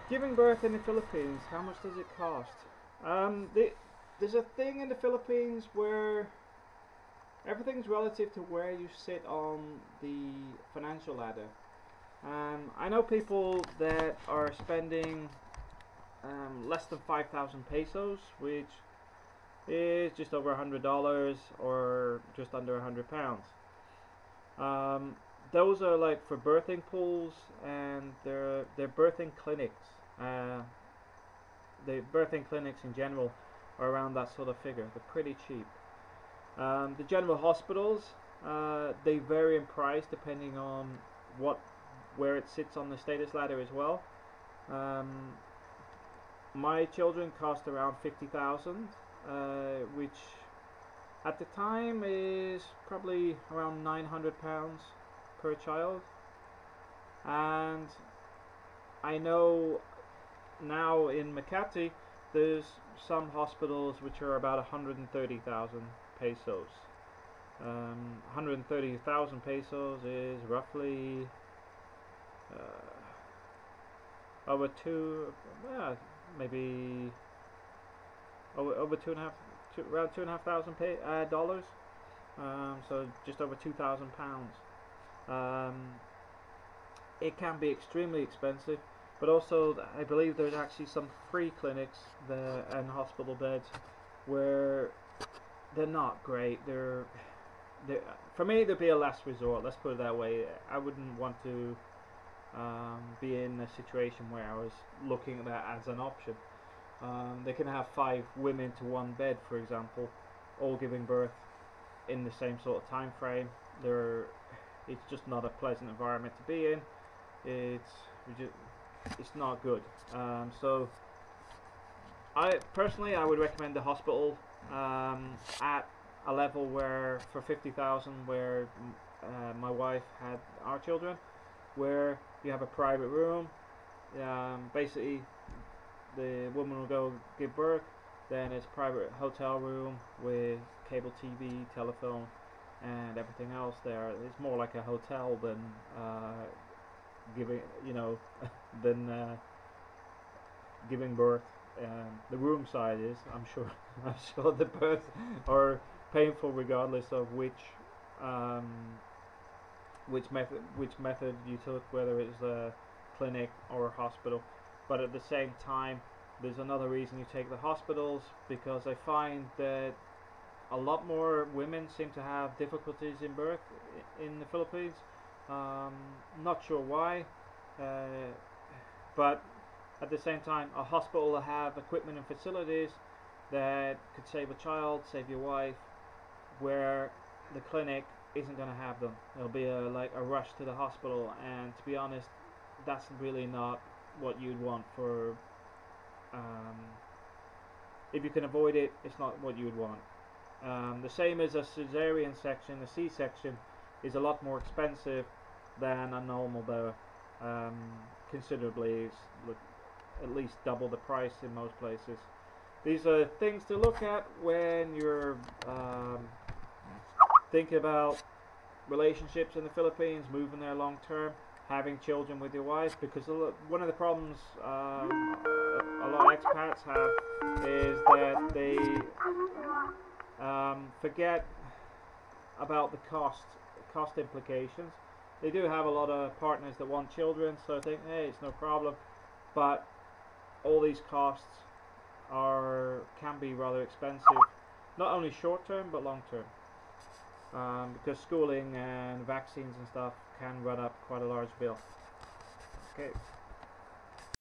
Giving birth in the Philippines, how much does it cost? There's a thing in the Philippines where everything's relative to where you sit on the financial ladder. I know people that are spending less than 5,000 pesos, which is just over $100 or just under £100. Those are like for birthing pools, and they're birthing clinics. The birthing clinics in general are around that sort of figure. They're pretty cheap. The general hospitals, they vary in price depending on where it sits on the status ladder as well. My children cost around 50,000, which at the time is probably around £900 per child. And I know now in Makati there's some hospitals which are about 130,000 pesos. 130,000 pesos is roughly over maybe over around $2,500 so just over £2,000. It can be extremely expensive, but also I believe there's actually some free clinics there and hospital beds where they're not great. For me, there'd be a last resort. Let's put it that way. I wouldn't want to be in a situation where I was looking at that as an option. They can have 5 women to one bed, for example, all giving birth in the same sort of time frame. It's just not a pleasant environment to be in. It's not good. So I would recommend the hospital at a level where for 50,000, where my wife had our children, where you have a private room. Basically, the woman will go give birth, then it's a private hotel room with cable TV, telephone, and everything else there. It's more like a hotel than giving, than giving birth. The room side is, I'm sure the births are painful regardless of which method you took, whether it's a clinic or a hospital. But at the same time, there's another reason you take the hospitals, because I find that a lot more women seem to have difficulties in birth in the Philippines. Not sure why, but at the same time, a hospital will have equipment and facilities that could save a child, save your wife, where the clinic isn't going to have them. There'll be a rush to the hospital, and to be honest, that's really not what you'd want for. If you can avoid it, it's not what you would want. The same as a cesarean section. A C-section is a lot more expensive than a normal birth. Considerably. It's at least double the price in most places. These are things to look at when you're thinking about relationships in the Philippines, moving there long term, having children with your wife, because one of the problems a lot of expats have is that they forget about the cost implications. They do have a lot of partners that want children, so I think, hey, it's no problem, but all these costs can be rather expensive, not only short term but long term, because schooling and vaccines and stuff can run up quite a large bill. Okay.